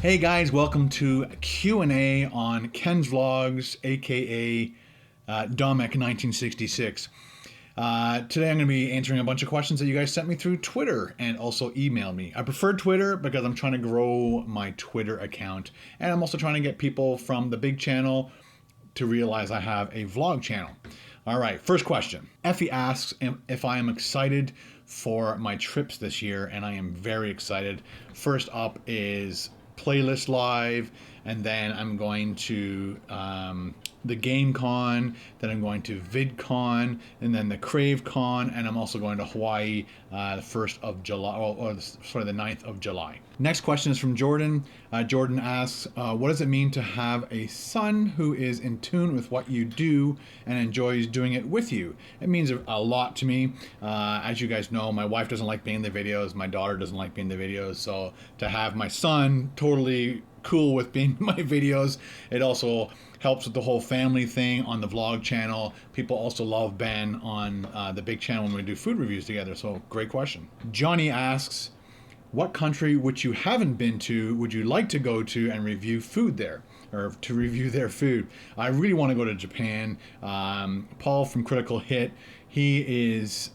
Hey guys, welcome to Q&A on Ken's Vlogs, aka Domik 1966. Today I'm going to be answering a bunch of questions that you guys sent me through Twitter and also emailed me. I prefer Twitter because I'm trying to grow my Twitter account, and I'm also trying to get people from the big channel to realize I have a vlog channel. All right, first question. Effie asks if I am excited for my trips this year, and I am very excited. First up is Playlist Live, and then I'm going to the Game Con, then I'm going to VidCon, and then the Crave Con, and I'm also going to Hawaii the 1st of July, the 9th of July. Next question is from Jordan. Jordan asks, what does it mean to have a son who is in tune with what you do and enjoys doing it with you? It means a lot to me. As you guys know, my wife doesn't like being in the videos, my daughter doesn't like being in the videos, so to have my son totally cool with being in my videos, it also helps with the whole family thing on the vlog channel. People also love Ben on the big channel when we do food reviews together, so great question. Johnny asks, what country which you haven't been to would you like to go to and review food there, or to review their food? I really want to go to Japan. Paul from Critical Hit, he is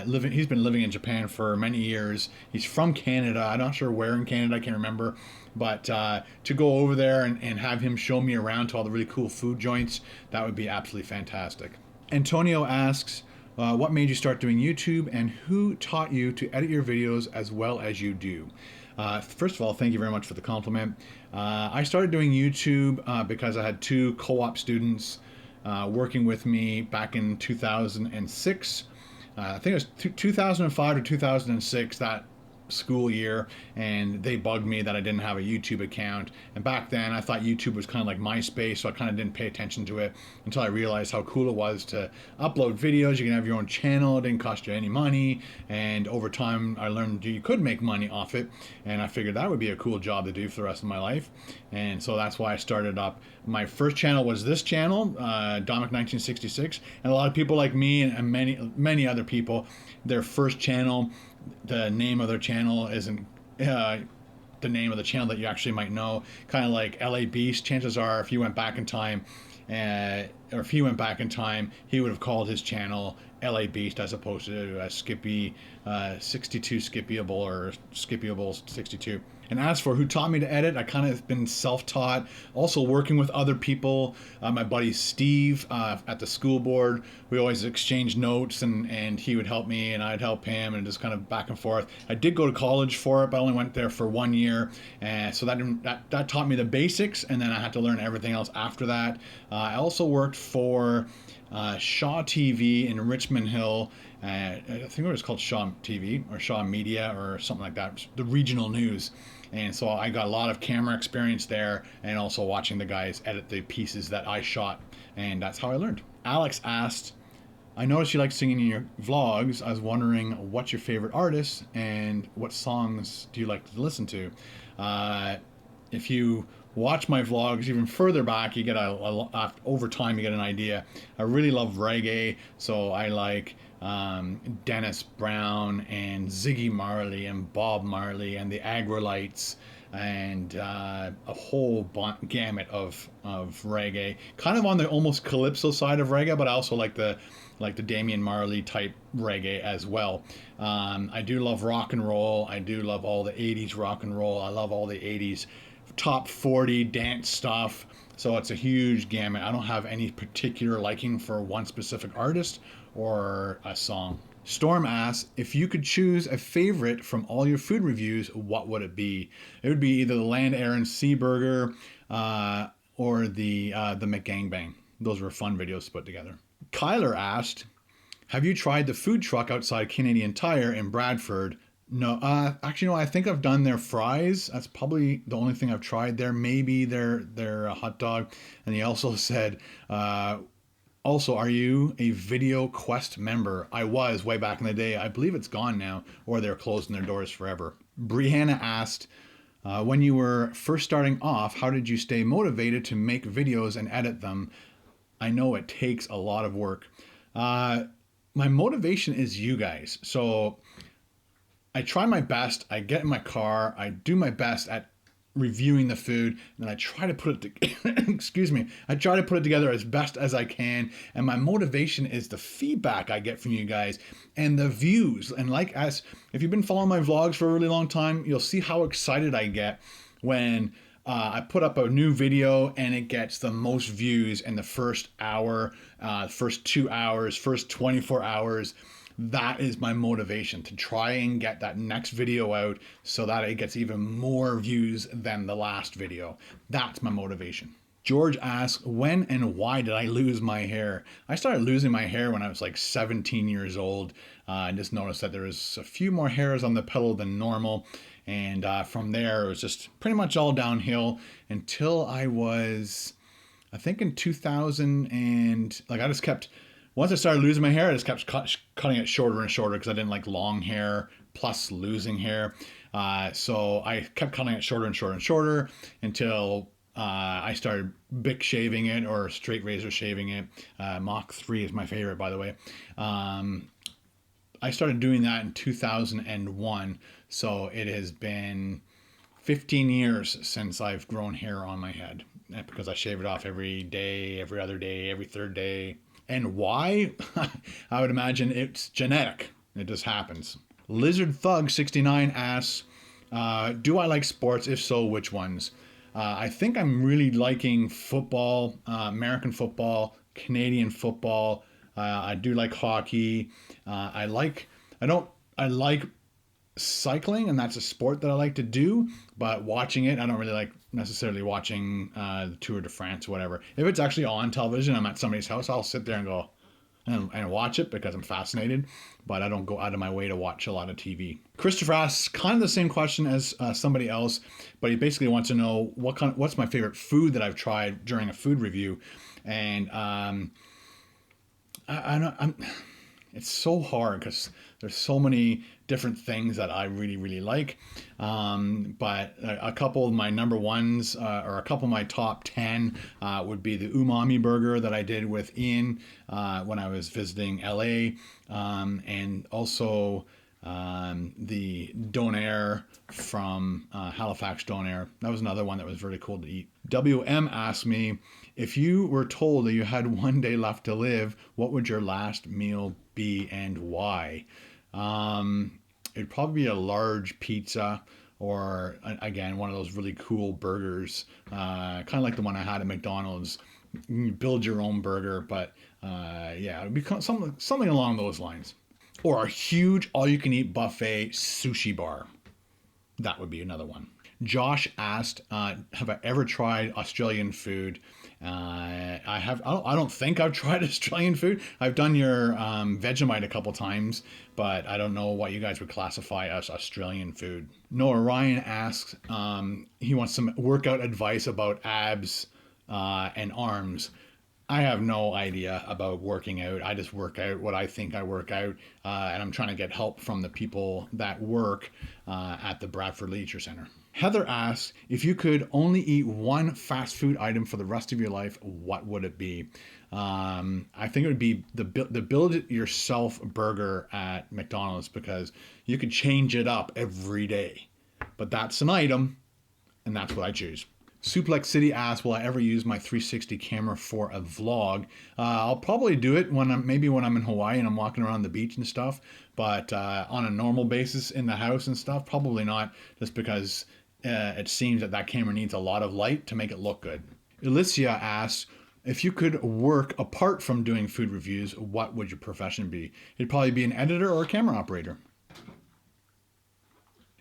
he's been living in Japan for many years. He's from Canada. I'm not sure where in Canada, I can't remember. But to go over there and have him show me around to all the really cool food joints, that would be absolutely fantastic. Antonio asks, what made you start doing YouTube, and who taught you to edit your videos as well as you do? First of all, thank you very much for the compliment. I started doing YouTube because I had two co-op students working with me back in 2006. I think it was 2005 to 2006, that school year, and they bugged me that I didn't have a YouTube account. And back then I thought YouTube was kind of like MySpace, so I kind of didn't pay attention to it until I realized how cool it was to upload videos. You can have your own channel, it didn't cost you any money, and over time I learned you could make money off it, and I figured that would be a cool job to do for the rest of my life. And so that's why I started up. My first channel was this channel, Domik 1966, and a lot of people like me and many other people, their first channel, the name of their channel isn't the name of the channel that you actually might know. Kind of like LA Beast, chances are if you went back in time, or if he went back in time, he would have called his channel LA Beast as opposed to Skippy 62 Skippyable or Skippyable 62. And as for who taught me to edit, I kind of been self-taught, also working with other people. My buddy Steve at the school board, we always exchanged notes, and he would help me and I'd help him, and just kind of back and forth. I did go to college for it, but I only went there for 1 year, and so that taught me the basics, and then I had to learn everything else after that. I also worked for Shaw TV in Richmond Hill. I think it was called Shaw TV or Shaw Media or something like that, the regional news. And so I got a lot of camera experience there, and also watching the guys edit the pieces that I shot, and that's how I learned. Alex asked, I noticed you like singing in your vlogs. I was wondering what's your favorite artist and what songs do you like to listen to? If you watch my vlogs even further back, you get over time you get an idea. I really love reggae, so I like Dennis Brown and Ziggy Marley and Bob Marley and the Agrolites, and a whole gamut of reggae, kind of on the almost calypso side of reggae, but I also like the Damian Marley type reggae as well. I do love rock and roll. I do love all the 80s rock and roll. I love all the 80s top 40 dance stuff. So it's a huge gamut. I don't have any particular liking for one specific artist or a song. Storm asks, if you could choose a favorite from all your food reviews, what would it be? It would be either the Land, Air, and Sea Burger or the McGangbang. Those were fun videos to put together. Kyler asked, have you tried the food truck outside Canadian Tire in Bradford? No, actually, no, I think I've done their fries. That's probably the only thing I've tried there. Maybe their hot dog. And he also said, also, are you a Video Quest member? I was way back in the day. I believe it's gone now, or they're closing their doors forever. Brianna asked, when you were first starting off, how did you stay motivated to make videos and edit them? I know it takes a lot of work. My motivation is you guys. So I try my best. I get in my car. I do my best at reviewing the food, and then I try to put it excuse me, I try to put it together as best as I can, and my motivation is the feedback I get from you guys and the views. And like, as if you've been following my vlogs for a really long time, you'll see how excited I get when I put up a new video and it gets the most views in the first hour, first 2 hours, first 24 hours. That is my motivation, to try and get that next video out so that it gets even more views than the last video. That's my motivation. George asks, when and why did I lose my hair? I started losing my hair when I was like 17 years old. I just noticed that there was a few more hairs on the pillow than normal. And from there, it was just pretty much all downhill until I was, I think in 2000, and like I just kept, once I started losing my hair, I just kept cutting it shorter and shorter because I didn't like long hair plus losing hair. So I kept cutting it shorter and shorter and shorter until I started Bic shaving it, or straight razor shaving it. Mach 3 is my favorite, by the way. I started doing that in 2001. So it has been 15 years since I've grown hair on my head, because I shave it off every day, every other day, every third day. And why? I would imagine it's genetic. It just happens. Lizard Thug 69 asks, do I like sports? If so, which ones? I think I'm really liking football, American football, Canadian football. I do like hockey. I like cycling, and that's a sport that I like to do, but watching it, I don't really like necessarily watching the Tour de France or whatever. If it's actually on television, I'm at somebody's house, I'll sit there and go and watch it because I'm fascinated, but I don't go out of my way to watch a lot of TV. Christopher asks kind of the same question as somebody else, but he basically wants to know what's my favorite food that I've tried during a food review. And it's so hard because there's so many different things that I really, really like. But a couple of my number ones, or a couple of my top 10 would be the umami burger that I did with Ian when I was visiting LA. And also the donair from Halifax Donair. That was another one that was really cool to eat. WM asked me, if you were told that you had one day left to live, what would your last meal be and why? It'd probably be a large pizza, or again, one of those really cool burgers, kind of like the one I had at McDonald's. You build your own burger, but yeah, it would be something along those lines. Or a huge all-you-can-eat buffet sushi bar. That would be another one. Josh asked, have I ever tried Australian food? I don't think I've tried Australian food. I've done your Vegemite a couple times, but I don't know what you guys would classify as Australian food. Noah Ryan asks, he wants some workout advice about abs and arms. I have no idea about working out. I just work out what I think I work out, and I'm trying to get help from the people that work at the Bradford Leisure Centre. Heather asks, if you could only eat one fast food item for the rest of your life, what would it be? I think it would be the build-it-yourself burger at McDonald's, because you could change it up every day. But that's an item, and that's what I choose. Suplex City asks, will I ever use my 360 camera for a vlog? I'll probably do it when I'm in Hawaii and I'm walking around the beach and stuff, but on a normal basis in the house and stuff, probably not, just because it seems that camera needs a lot of light to make it look good. Alicia asks, if you could work apart from doing food reviews, what would your profession be? It'd probably be an editor or a camera operator.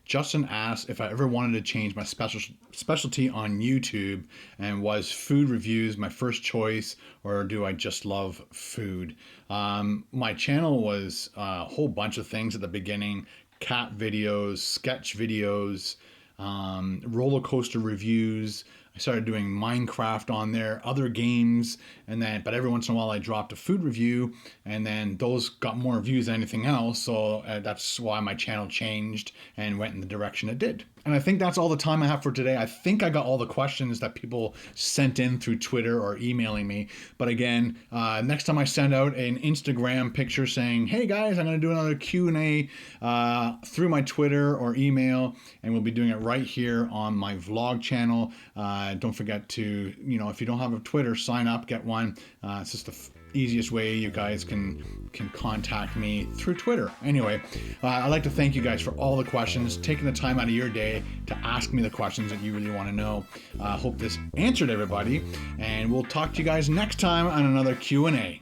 Justin asked if I ever wanted to change my specialty on YouTube, and was food reviews my first choice, or do I just love food? My channel was a whole bunch of things at the beginning: cat videos, sketch videos, roller coaster reviews, I started doing Minecraft on there, other games, and then, but every once in a while I dropped a food review, and then those got more views than anything else, so that's why my channel changed and went in the direction it did. And I think that's all the time I have for today. I think I got all the questions that people sent in through Twitter or emailing me. But again, next time I send out an Instagram picture saying, hey guys, I'm going to do another Q&A through my Twitter or email, and we'll be doing it right here on my vlog channel. Don't forget to, if you don't have a Twitter, sign up, get one. It's just the easiest way you guys can contact me through Twitter. Anyway, I'd like to thank you guys for all the questions, taking the time out of your day to ask me the questions that you really want to know. Hope this answered everybody, and we'll talk to you guys next time on another Q&A.